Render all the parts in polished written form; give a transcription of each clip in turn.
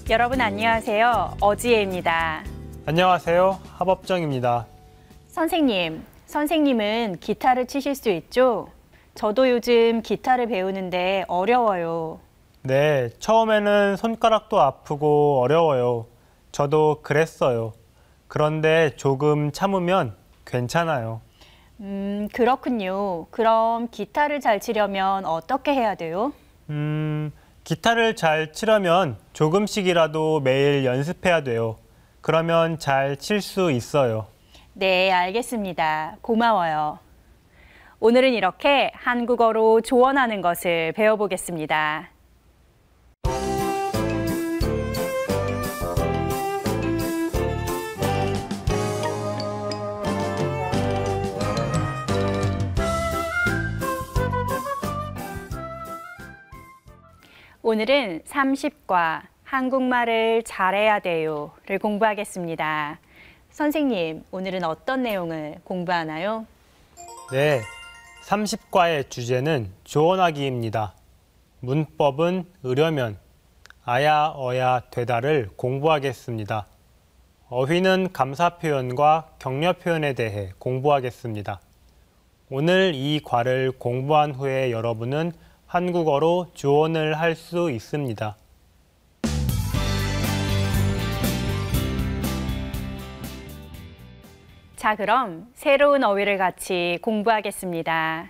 여러분 안녕하세요. 어지혜입니다. 안녕하세요. 하법정입니다. 선생님은 기타를 치실 수 있죠? 저도 요즘 기타를 배우는데 어려워요. 네, 처음에는 손가락도 아프고 어려워요. 저도 그랬어요. 그런데 조금 참으면 괜찮아요. 그렇군요. 그럼 기타를 잘 치려면 어떻게 해야 돼요? 기타를 잘 치려면 조금씩이라도 매일 연습해야 돼요. 그러면 잘 칠 수 있어요. 네, 알겠습니다. 고마워요. 오늘은 이렇게 한국어로 조언하는 것을 배워보겠습니다. 오늘은 30과 한국말을 잘해야 돼요를 공부하겠습니다. 선생님, 오늘은 어떤 내용을 공부하나요? 네, 30과의 주제는 조언하기입니다. 문법은 으려면, 아야, 어야, 되다를 공부하겠습니다. 어휘는 감사 표현과 격려 표현에 대해 공부하겠습니다. 오늘 이 과를 공부한 후에 여러분은 한국어로 조언을 할 수 있습니다. 자, 그럼 새로운 어휘를 같이 공부하겠습니다.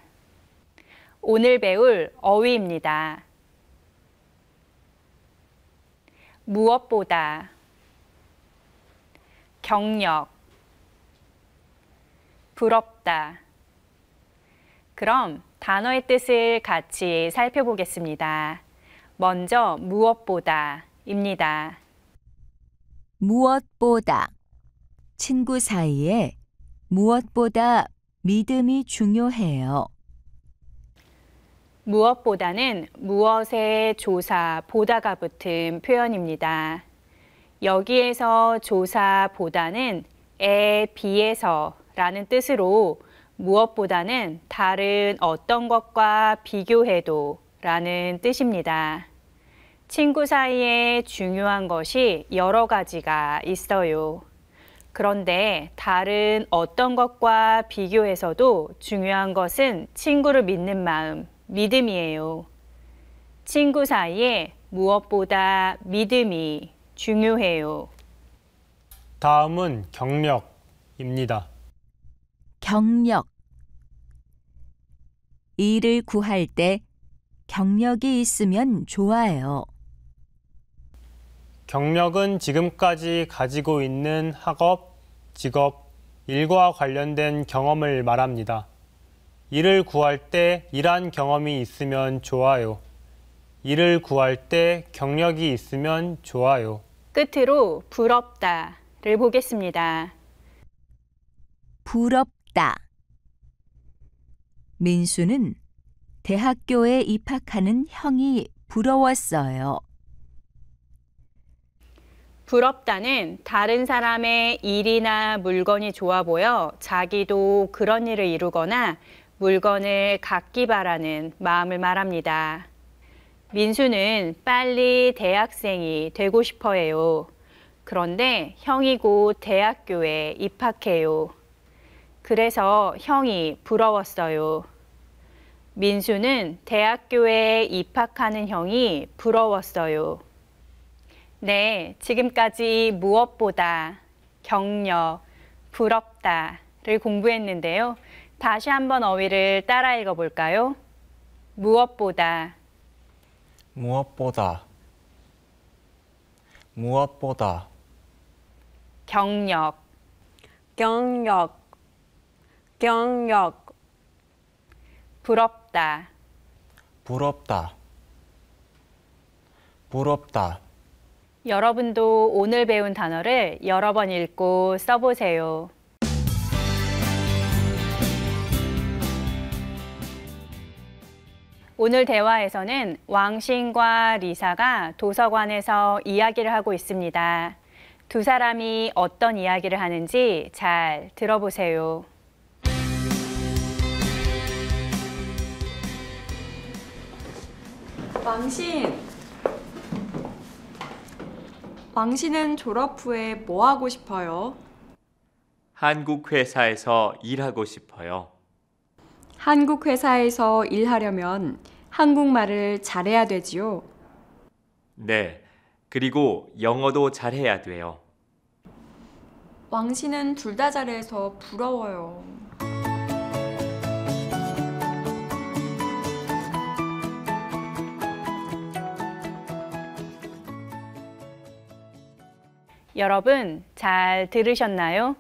오늘 배울 어휘입니다. 무엇보다, 경력, 부럽다. 그럼 단어의 뜻을 같이 살펴보겠습니다. 먼저 무엇보다입니다. 무엇보다, 친구 사이에 무엇보다 믿음이 중요해요. 무엇보다는 무엇의 조사, 보다가 붙은 표현입니다. 여기에서 조사, 보다는 에 비해서 라는 뜻으로 무엇보다는 다른 어떤 것과 비교해도 라는 뜻입니다. 친구 사이에 중요한 것이 여러 가지가 있어요. 그런데 다른 어떤 것과 비교해서도 중요한 것은 친구를 믿는 마음, 믿음이에요. 친구 사이에 무엇보다 믿음이 중요해요. 다음은 경력입니다. 경력. 일을 구할 때 경력이 있으면 좋아요. 경력은 지금까지 가지고 있는 학업, 직업, 일과 관련된 경험을 말합니다. 일을 구할 때 일한 경험이 있으면 좋아요. 일을 구할 때 경력이 있으면 좋아요. 끝으로 부럽다를 보겠습니다. 부럽다. 민수는 대학교에 입학하는 형이 부러웠어요. 부럽다는 다른 사람의 일이나 물건이 좋아 보여 자기도 그런 일을 이루거나 물건을 갖기 바라는 마음을 말합니다. 민수는 빨리 대학생이 되고 싶어 해요. 그런데 형이 곧 대학교에 입학해요. 그래서 형이 부러웠어요. 민수는 대학교에 입학하는 형이 부러웠어요. 네, 지금까지 무엇보다, 경력, 부럽다를 공부했는데요. 다시 한번 어휘를 따라 읽어볼까요? 무엇보다, 무엇보다, 무엇보다, 경력, 경력, 부럽다. 부럽다, 부럽다. 여러분도 오늘 배운 단어를 여러 번 읽고 써보세요. 오늘 대화에서는 왕신과 리사가 도서관에서 이야기를 하고 있습니다. 두 사람이 어떤 이야기를 하는지 잘 들어보세요. 왕신, 왕 씨는 졸업 후에 뭐 하고 싶어요? 한국 회사에서 일하고 싶어요. 한국 회사에서 일하려면 한국말을 잘해야 되지요. 네, 그리고 영어도 잘해야 돼요. 왕 씨는 둘 다 잘해서 부러워요. 여러분, 잘 들으셨나요?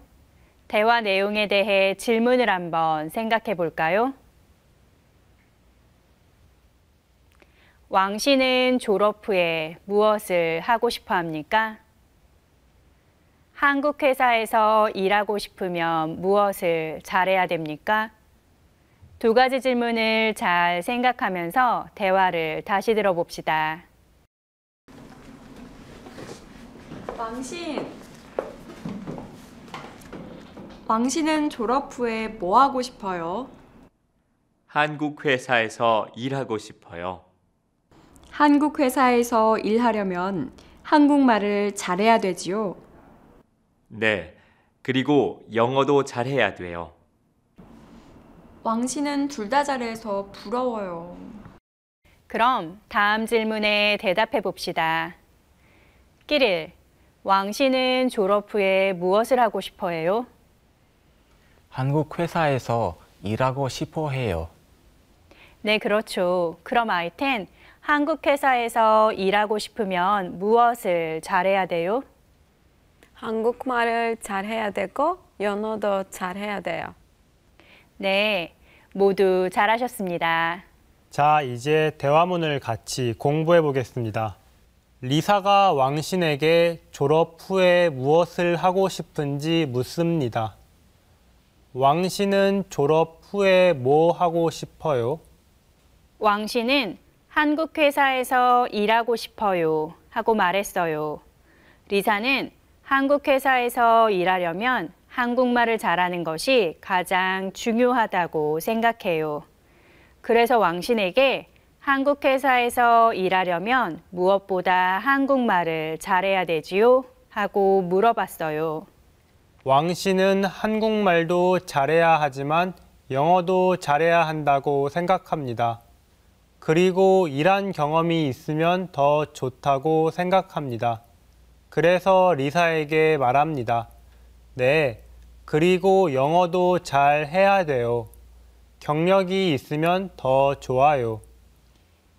대화 내용에 대해 질문을 한번 생각해 볼까요? 왕 씨는 졸업 후에 무엇을 하고 싶어 합니까? 한국 회사에서 일하고 싶으면 무엇을 잘해야 됩니까? 두 가지 질문을 잘 생각하면서 대화를 다시 들어봅시다. 왕 씨는 졸업 후에 뭐 하고 싶어요? 한국 회사에서 일하고 싶어요. 한국 회사에서 일하려면 한국말을 잘해야 되지요. 네, 그리고 영어도 잘해야 돼요. 왕 씨는 둘 다 잘해서 부러워요. 그럼 다음 질문에 대답해 봅시다. 끼릴, 왕 씨는 졸업 후에 무엇을 하고 싶어 해요? 한국 회사에서 일하고 싶어 해요. 네, 그렇죠. 그럼 아이텐, 한국 회사에서 일하고 싶으면 무엇을 잘해야 돼요? 한국말을 잘해야 되고 영어도 잘해야 돼요. 네, 모두 잘하셨습니다. 자, 이제 대화문을 같이 공부해 보겠습니다. 리사가 왕신에게 졸업 후에 무엇을 하고 싶은지 묻습니다. 왕신은 졸업 후에 뭐 하고 싶어요? 왕 씨는 한국 회사에서 일하고 싶어요 하고 말했어요. 리사는 한국 회사에서 일하려면 한국말을 잘하는 것이 가장 중요하다고 생각해요. 그래서 왕신에게 한국 회사에서 일하려면 무엇보다 한국말을 잘해야 되지요? 하고 물어봤어요. 왕씨는 한국말도 잘해야 하지만 영어도 잘해야 한다고 생각합니다. 그리고 일한 경험이 있으면 더 좋다고 생각합니다. 그래서 리사에게 말합니다. 네, 그리고 영어도 잘 해야 돼요. 경력이 있으면 더 좋아요.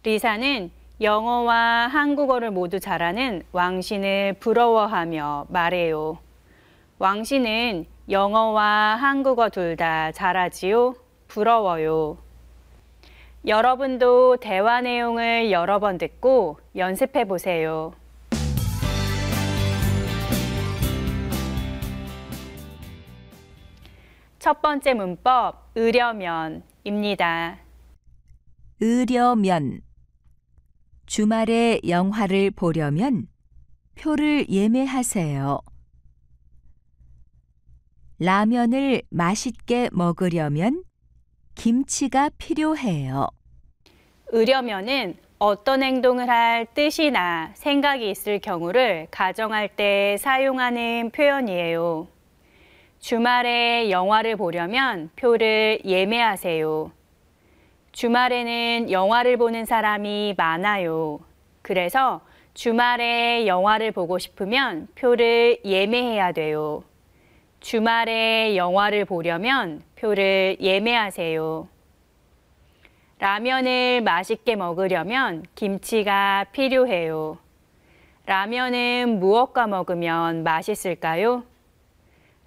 리사는 영어와 한국어를 모두 잘하는 왕신을 부러워하며 말해요. 왕신은 영어와 한국어 둘 다 잘하지요? 부러워요. 여러분도 대화 내용을 여러 번 듣고 연습해 보세요. 첫 번째 문법, 으려면입니다. 으려면. 주말에 영화를 보려면 표를 예매하세요. 라면을 맛있게 먹으려면 김치가 필요해요. 으려면은 어떤 행동을 할 뜻이나 생각이 있을 경우를 가정할 때 사용하는 표현이에요. 주말에 영화를 보려면 표를 예매하세요. 주말에는 영화를 보는 사람이 많아요. 그래서 주말에 영화를 보고 싶으면 표를 예매해야 돼요. 주말에 영화를 보려면 표를 예매하세요. 라면을 맛있게 먹으려면 김치가 필요해요. 라면은 무엇과 먹으면 맛있을까요?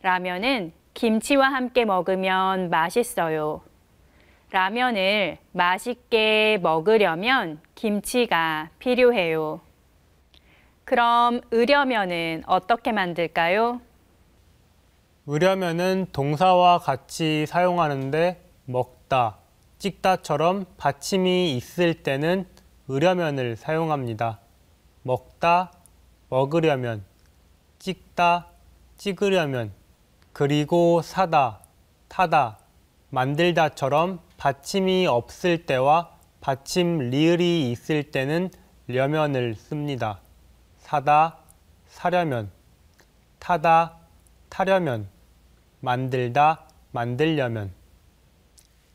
라면은 김치와 함께 먹으면 맛있어요. 라면을 맛있게 먹으려면 김치가 필요해요. 그럼 으려면은 어떻게 만들까요? 으려면은 동사와 같이 사용하는데 먹다, 찍다처럼 받침이 있을 때는 으려면을 사용합니다. 먹다, 먹으려면, 찍다, 찍으려면, 그리고 사다, 타다, 만들다처럼 받침이 없을 때와 받침 리을이 있을 때는 려면을 씁니다. 사다, 사려면, 타다, 타려면, 만들다, 만들려면.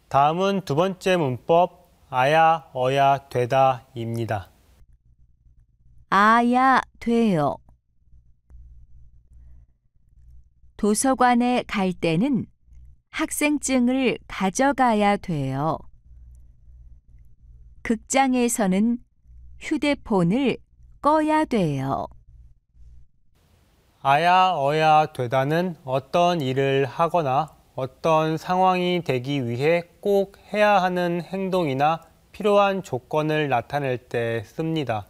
다음은 두 번째 문법 아야, 어야, 되다입니다. 아야 돼요. 도서관에 갈 때는 학생증을 가져가야 돼요. 극장에서는 휴대폰을 꺼야 돼요. 아야, 어야, 되다는 어떤 일을 하거나 어떤 상황이 되기 위해 꼭 해야 하는 행동이나 필요한 조건을 나타낼 때 씁니다.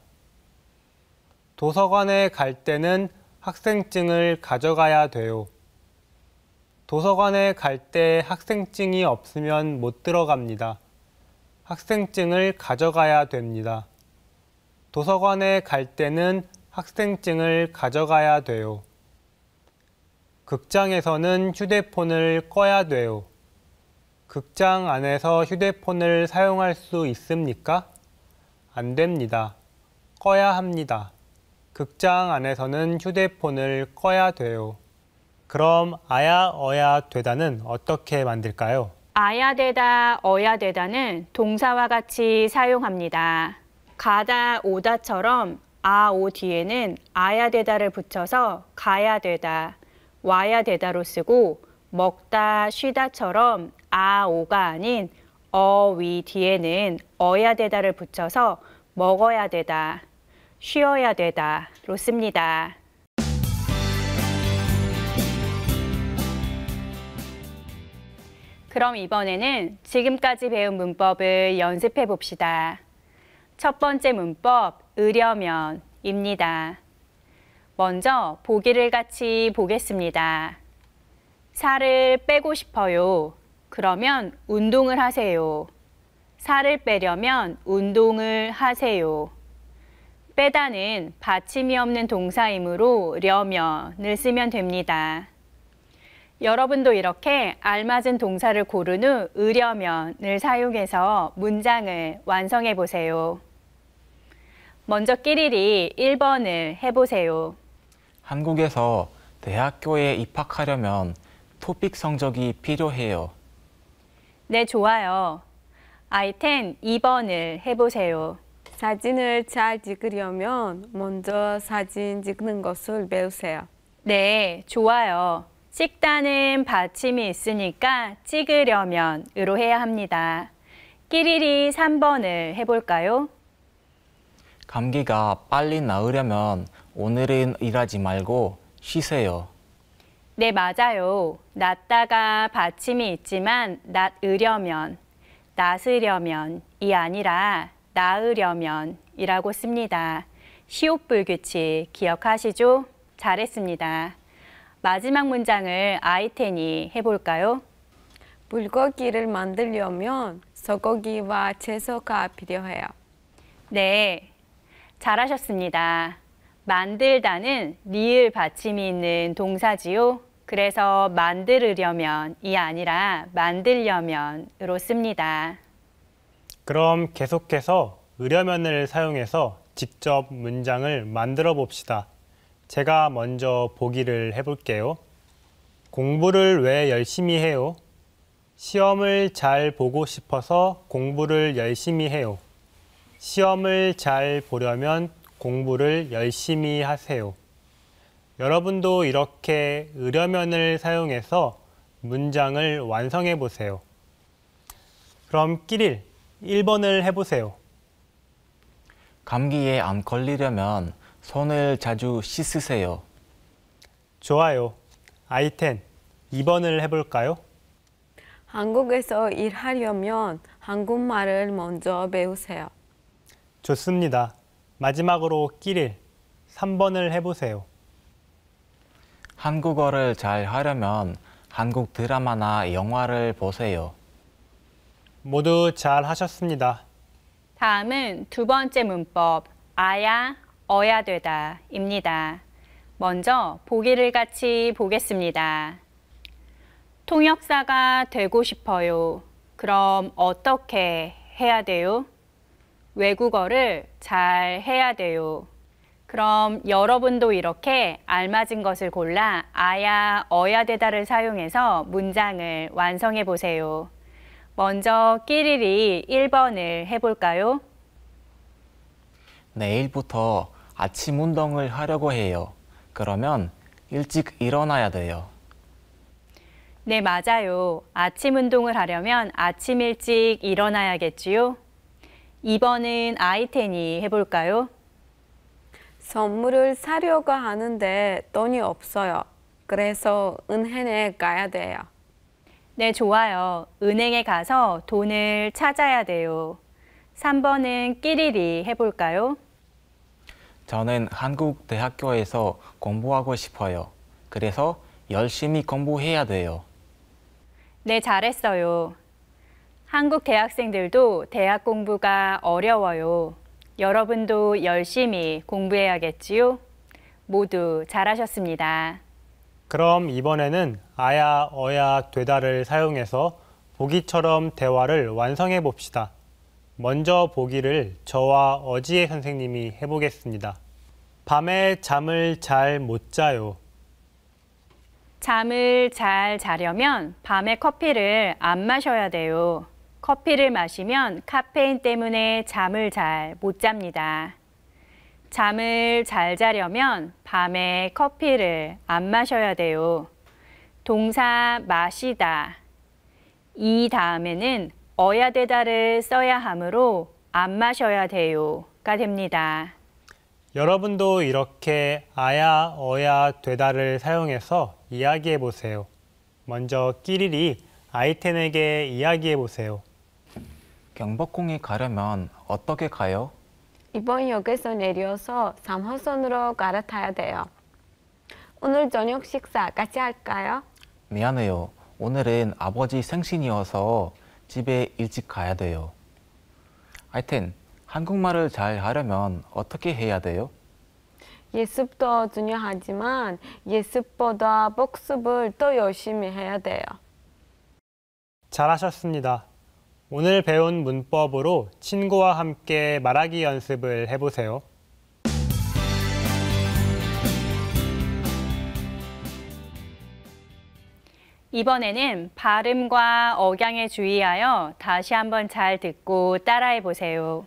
도서관에 갈 때는 학생증을 가져가야 돼요. 도서관에 갈 때 학생증이 없으면 못 들어갑니다. 학생증을 가져가야 됩니다. 도서관에 갈 때는 학생증을 가져가야 돼요. 극장에서는 휴대폰을 꺼야 돼요. 극장 안에서 휴대폰을 사용할 수 있습니까? 안 됩니다. 꺼야 합니다. 극장 안에서는 휴대폰을 꺼야 돼요. 그럼 아야, 어야, 되다는 어떻게 만들까요? 아야 되다, 어야 되다는 동사와 같이 사용합니다. 가다, 오다처럼 아, 오 뒤에는 아야 되다를 붙여서 가야 되다, 와야 되다로 쓰고 먹다, 쉬다처럼 아, 오가 아닌 어, 위 뒤에는 어야 되다를 붙여서 먹어야 되다, 쉬어야 되다로 씁니다. 그럼 이번에는 지금까지 배운 문법을 연습해 봅시다. 첫 번째 문법, 으려면입니다. 먼저 보기를 같이 보겠습니다. 살을 빼고 싶어요. 그러면 운동을 하세요. 살을 빼려면 운동을 하세요. 빼다는 받침이 없는 동사이므로 려면을 쓰면 됩니다. 여러분도 이렇게 알맞은 동사를 고른 후 으려면을 사용해서 문장을 완성해 보세요. 먼저 끼리리 1번을 해보세요. 한국에서 대학교에 입학하려면 토픽 성적이 필요해요. 네, 좋아요. 아이템 2번을 해보세요. 사진을 잘 찍으려면 먼저 사진 찍는 것을 배우세요. 네, 좋아요. 찍다는 받침이 있으니까 찍으려면으로 해야 합니다. 끼리리 3번을 해볼까요? 감기가 빨리 나으려면 오늘은 일하지 말고 쉬세요. 네, 맞아요. 낫다가 받침이 있지만 낫으려면, 낫으려면이 아니라 나으려면이라고 씁니다. 시옷불규칙 기억하시죠? 잘했습니다. 마지막 문장을 아이텐이 해볼까요? 불고기를 만들려면 소고기와 채소가 필요해요. 네, 잘하셨습니다. 만들다는 리을 받침이 있는 동사지요. 그래서 만들으려면이 아니라 만들려면으로 씁니다. 그럼 계속해서 으려면을 사용해서 직접 문장을 만들어 봅시다. 제가 먼저 보기를 해볼게요. 공부를 왜 열심히 해요? 시험을 잘 보고 싶어서 공부를 열심히 해요. 시험을 잘 보려면 공부를 열심히 하세요. 여러분도 이렇게 으려면을 사용해서 문장을 완성해 보세요. 그럼 끼릴 1번을 해보세요. 감기에 안 걸리려면 손을 자주 씻으세요. 좋아요. 아이텐 2번을 해볼까요? 한국에서 일하려면 한국말을 먼저 배우세요. 좋습니다. 마지막으로 끼릴 3번을 해보세요. 한국어를 잘 하려면 한국 드라마나 영화를 보세요. 모두 잘 하셨습니다. 다음은 두 번째 문법, 아야, 어야 되다입니다. 먼저 보기를 같이 보겠습니다. 통역사가 되고 싶어요. 그럼 어떻게 해야 돼요? 외국어를 잘 해야 돼요. 그럼 여러분도 이렇게 알맞은 것을 골라 아야, 어야 되다를 사용해서 문장을 완성해 보세요. 먼저 끼리리 1번을 해볼까요? 내일부터 아침 운동을 하려고 해요. 그러면 일찍 일어나야 돼요. 네, 맞아요. 아침 운동을 하려면 아침 일찍 일어나야겠지요? 2번은 아이텐이 해볼까요? 선물을 사려고 하는데 돈이 없어요. 그래서 은행에 가야 돼요. 네, 좋아요. 은행에 가서 돈을 찾아야 돼요. 3번은 끼리리 해볼까요? 저는 한국 대학교에서 공부하고 싶어요. 그래서 열심히 공부해야 돼요. 네, 잘했어요. 한국 대학생들도 대학 공부가 어려워요. 여러분도 열심히 공부해야겠지요? 모두 잘하셨습니다. 그럼 이번에는 아야, 어야, 되다를 사용해서 보기처럼 대화를 완성해 봅시다. 먼저 보기를 저와 어지혜 선생님이 해보겠습니다. 밤에 잠을 잘 못 자요. 잠을 잘 자려면 밤에 커피를 안 마셔야 돼요. 커피를 마시면 카페인 때문에 잠을 잘 못 잡니다. 잠을 잘 자려면 밤에 커피를 안 마셔야 돼요. 동사 마시다. 이 다음에는 어야 되다를 써야 하므로 안 마셔야 돼요가 됩니다. 여러분도 이렇게 아야, 어야, 되다를 사용해서 이야기해 보세요. 먼저 끼리리 아이텐에게 이야기해 보세요. 경복궁에 가려면 어떻게 가요? 이번 역에서 내려서 3호선으로 갈아타야 돼요. 오늘 저녁 식사 같이 할까요? 미안해요. 오늘은 아버지 생신이어서 집에 일찍 가야 돼요. 하여튼 한국말을 잘 하려면 어떻게 해야 돼요? 예습도 중요하지만 예습보다 복습을 더 열심히 해야 돼요. 잘하셨습니다. 오늘 배운 문법으로 친구와 함께 말하기 연습을 해보세요. 이번에는 발음과 억양에 주의하여 다시 한번 잘 듣고 따라해 보세요.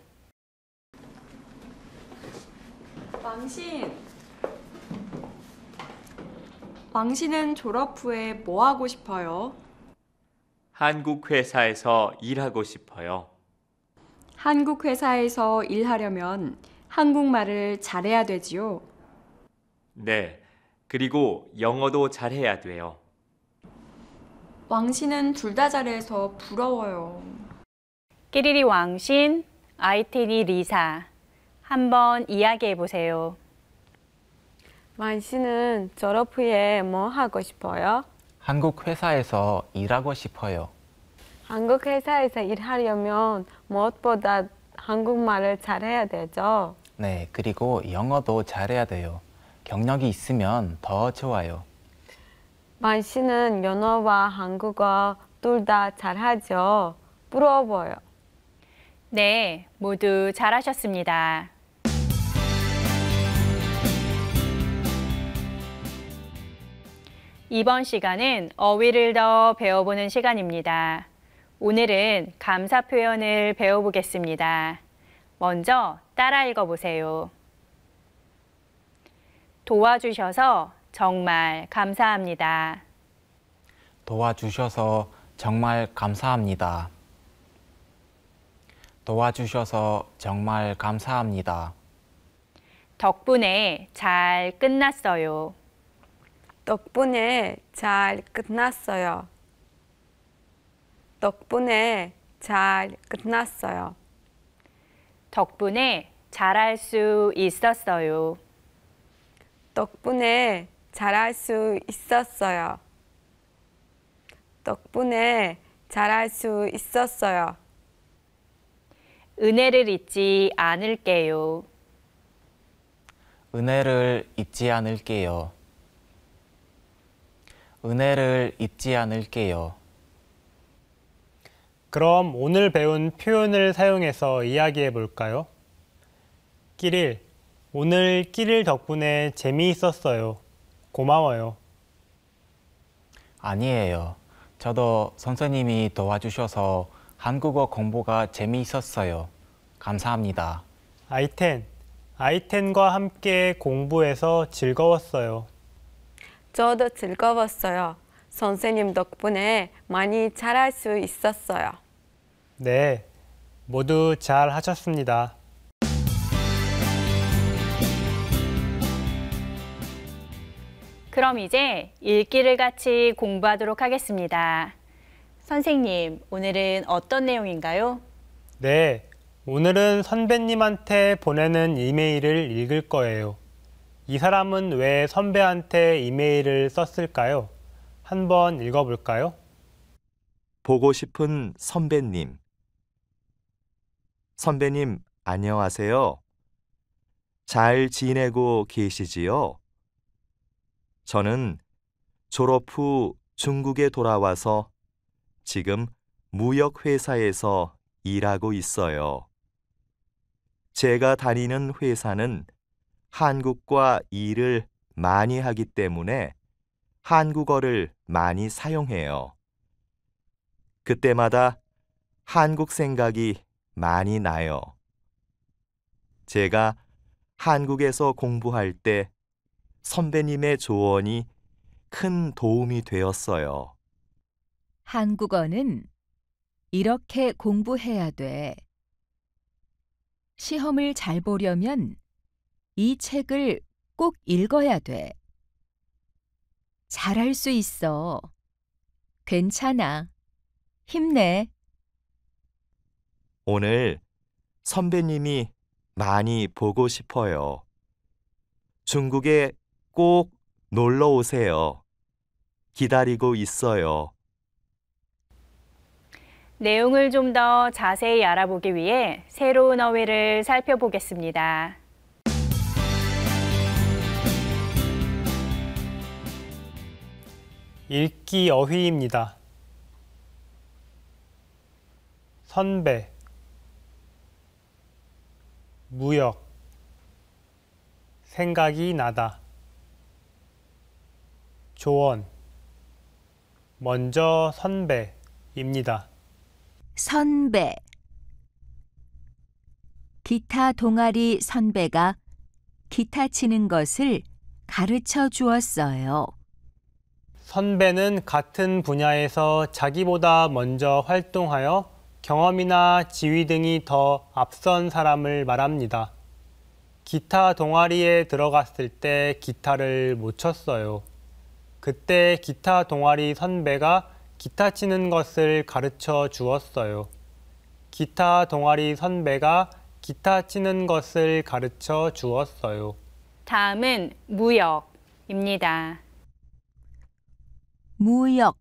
왕신은 졸업 후에 뭐 하고 싶어요? 한국 회사에서 일하고 싶어요. 한국 회사에서 일하려면 한국말을 잘해야 되지요. 네, 그리고 영어도 잘해야 돼요. 왕신은 둘 다 잘해서 부러워요. 끼리리 왕신, 아이텐이 리사. 한번 이야기해 보세요. 만 씨는 졸업 후에 뭐 하고 싶어요? 한국 회사에서 일하고 싶어요. 한국 회사에서 일하려면 무엇보다 한국말을 잘해야 되죠. 네, 그리고 영어도 잘해야 돼요. 경력이 있으면 더 좋아요. 만 씨는 영어와 한국어 둘 다 잘하죠. 부러워요. 네, 모두 잘하셨습니다. 이번 시간은 어휘를 더 배워보는 시간입니다. 오늘은 감사 표현을 배워보겠습니다. 먼저 따라 읽어보세요. 도와주셔서 정말 감사합니다. 도와주셔서 정말 감사합니다. 도와주셔서 정말 감사합니다. 덕분에 잘 끝났어요. 덕분에 잘 끝났어요. 덕분에 잘 끝났어요. 덕분에 잘할 수 있었어요. 덕분에 잘할 수 있었어요. 덕분에 잘할 수 있었어요. 은혜를 잊지 않을게요. 은혜를 잊지 않을게요. 은혜를 잊지 않을게요. 그럼 오늘 배운 표현을 사용해서 이야기해 볼까요? 끼릴, 오늘 끼를 덕분에 재미있었어요. 고마워요. 아니에요. 저도 선생님이 도와주셔서 한국어 공부가 재미있었어요. 감사합니다. 아이텐과 함께 공부해서 즐거웠어요. 저도 즐거웠어요. 선생님 덕분에 많이 잘할 수 있었어요. 네, 모두 잘 하셨습니다. 그럼 이제 읽기를 같이 공부하도록 하겠습니다. 선생님, 오늘은 어떤 내용인가요? 네, 오늘은 선배님한테 보내는 이메일을 읽을 거예요. 이 사람은 왜 선배한테 이메일을 썼을까요? 한번 읽어볼까요? 보고 싶은 선배님. 선배님, 안녕하세요. 잘 지내고 계시지요? 저는 졸업 후 중국에 돌아와서 지금 무역회사에서 일하고 있어요. 제가 다니는 회사는 한국과 일을 많이 하기 때문에 한국어를 많이 사용해요. 그때마다 한국 생각이 많이 나요. 제가 한국에서 공부할 때 선배님의 조언이 큰 도움이 되었어요. 한국어는 이렇게 공부해야 돼. 시험을 잘 보려면 이 책을 꼭 읽어야 돼. 잘할 수 있어. 괜찮아. 힘내. 오늘 선배님이 많이 보고 싶어요. 중국에 꼭 놀러 오세요. 기다리고 있어요. 내용을 좀 더 자세히 알아보기 위해 새로운 어휘를 살펴보겠습니다. 읽기 어휘입니다. 선배, 무역, 생각이 나다, 조언, 먼저 선배입니다. 선배. 기타 동아리 선배가 기타 치는 것을 가르쳐 주었어요. 선배는 같은 분야에서 자기보다 먼저 활동하여 경험이나 지위 등이 더 앞선 사람을 말합니다. 기타 동아리에 들어갔을 때 기타를 못 쳤어요. 그때 기타 동아리 선배가 기타 치는 것을 가르쳐 주었어요. 기타 동아리 선배가 기타 치는 것을 가르쳐 주었어요. 다음은 무역입니다. 무역.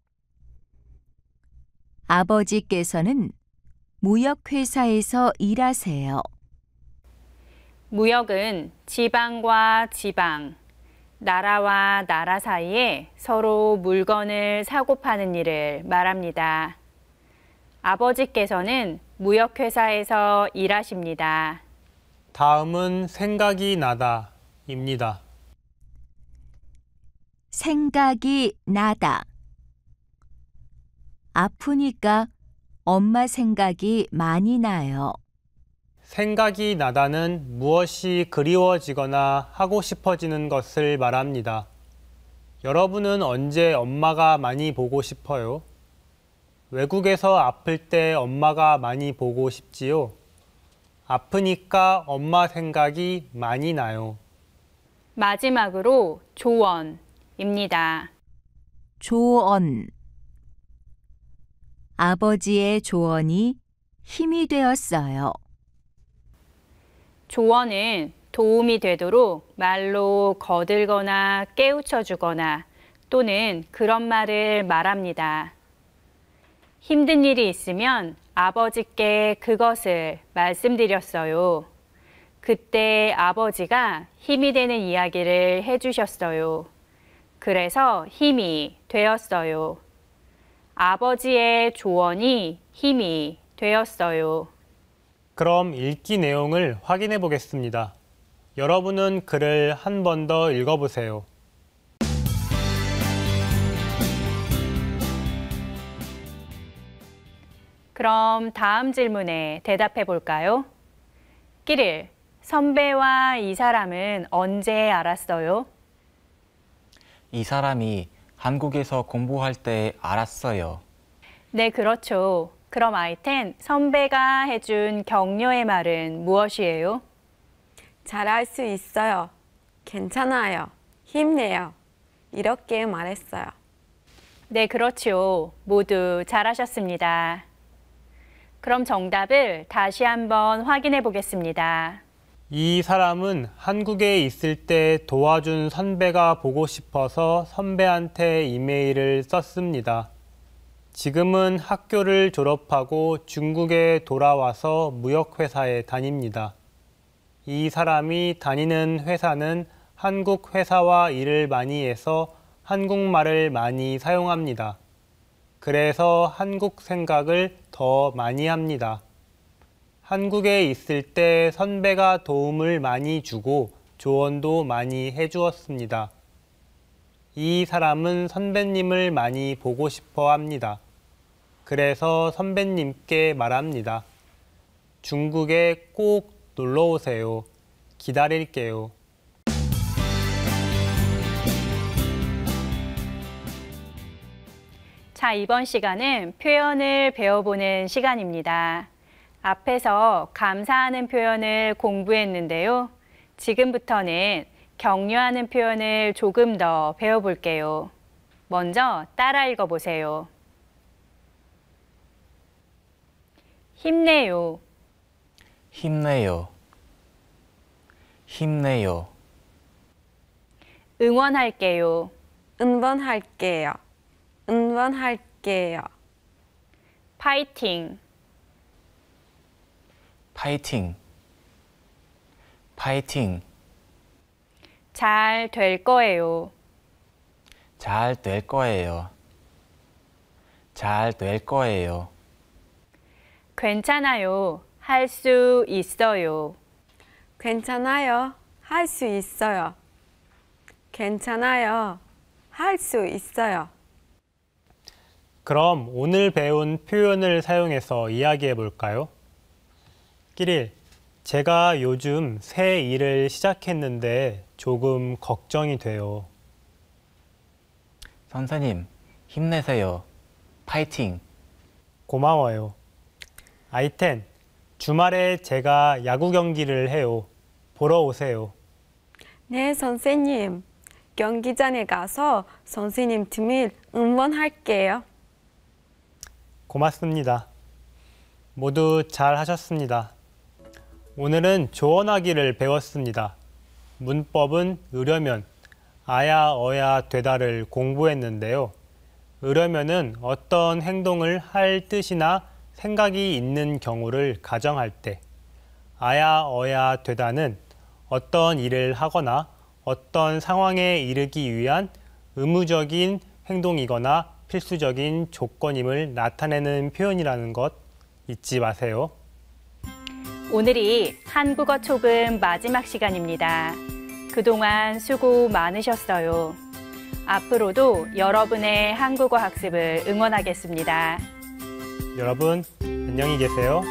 아버지께서는 무역회사에서 일하세요. 무역은 지방과 지방, 나라와 나라 사이에 서로 물건을 사고 파는 일을 말합니다. 아버지께서는 무역회사에서 일하십니다. 다음은 생각이 나다입니다. 생각이 나다. 아프니까 엄마 생각이 많이 나요. 생각이 나다는 무엇이 그리워지거나 하고 싶어지는 것을 말합니다. 여러분은 언제 엄마가 많이 보고 싶어요? 외국에서 아플 때 엄마가 많이 보고 싶지요? 아프니까 엄마 생각이 많이 나요. 마지막으로 조언입니다. 조언. 아버지의 조언이 힘이 되었어요. 조언은 도움이 되도록 말로 거들거나 깨우쳐주거나 또는 그런 말을 말합니다. 힘든 일이 있으면 아버지께 그것을 말씀드렸어요. 그때 아버지가 힘이 되는 이야기를 해주셨어요. 그래서 힘이 되었어요. 아버지의 조언이 힘이 되었어요. 그럼 읽기 내용을 확인해 보겠습니다. 여러분은 글을 한 번 더 읽어보세요. 그럼 다음 질문에 대답해 볼까요? 끼릴, 선배와 이 사람은 언제 알았어요? 이 사람이 한국에서 공부할 때 알았어요. 네, 그렇죠. 그럼 아이텐, 선배가 해준 격려의 말은 무엇이에요? 잘할 수 있어요. 괜찮아요. 힘내요. 이렇게 말했어요. 네, 그렇죠. 모두 잘하셨습니다. 그럼 정답을 다시 한번 확인해 보겠습니다. 이 사람은 한국에 있을 때 도와준 선배가 보고 싶어서 선배한테 이메일을 썼습니다. 지금은 학교를 졸업하고 중국에 돌아와서 무역회사에 다닙니다. 이 사람이 다니는 회사는 한국 회사와 일을 많이 해서 한국말을 많이 사용합니다. 그래서 한국 생각을 더 많이 합니다. 한국에 있을 때 선배가 도움을 많이 주고 조언도 많이 해주었습니다. 이 사람은 선배님을 많이 보고 싶어 합니다. 그래서 선배님께 말합니다. 중국에 꼭 놀러 오세요. 기다릴게요. 자, 이번 시간은 표현을 배워보는 시간입니다. 앞에서 감사하는 표현을 공부했는데요. 지금부터는 격려하는 표현을 조금 더 배워볼게요. 먼저 따라 읽어보세요. 힘내요. 힘내요. 힘내요. 응원할게요. 응원할게요. 응원할게요. 파이팅. 파이팅. 파이팅. 잘 될 거예요. 잘 될 거예요. 잘 될 거예요. 괜찮아요. 할 수 있어요. 괜찮아요. 할 수 있어요. 괜찮아요. 할 수 있어요. 그럼 오늘 배운 표현을 사용해서 이야기해 볼까요? 끼릴, 제가 요즘 새 일을 시작했는데 조금 걱정이 돼요. 선생님, 힘내세요. 파이팅. 고마워요. 아이텐, 주말에 제가 야구 경기를 해요. 보러 오세요. 네, 선생님. 경기장에 가서 선생님 팀을 응원할게요. 고맙습니다. 모두 잘 하셨습니다. 오늘은 조언하기를 배웠습니다. 문법은 으려면, 아야, 어야, 되다를 공부했는데요. 으려면은 어떤 행동을 할 뜻이나 생각이 있는 경우를 가정할 때, 아야, 어야, 되다는 어떤 일을 하거나 어떤 상황에 이르기 위한 의무적인 행동이거나 필수적인 조건임을 나타내는 표현이라는 것 잊지 마세요. 오늘이 한국어 초급 마지막 시간입니다. 그동안 수고 많으셨어요. 앞으로도 여러분의 한국어 학습을 응원하겠습니다. 여러분, 안녕히 계세요.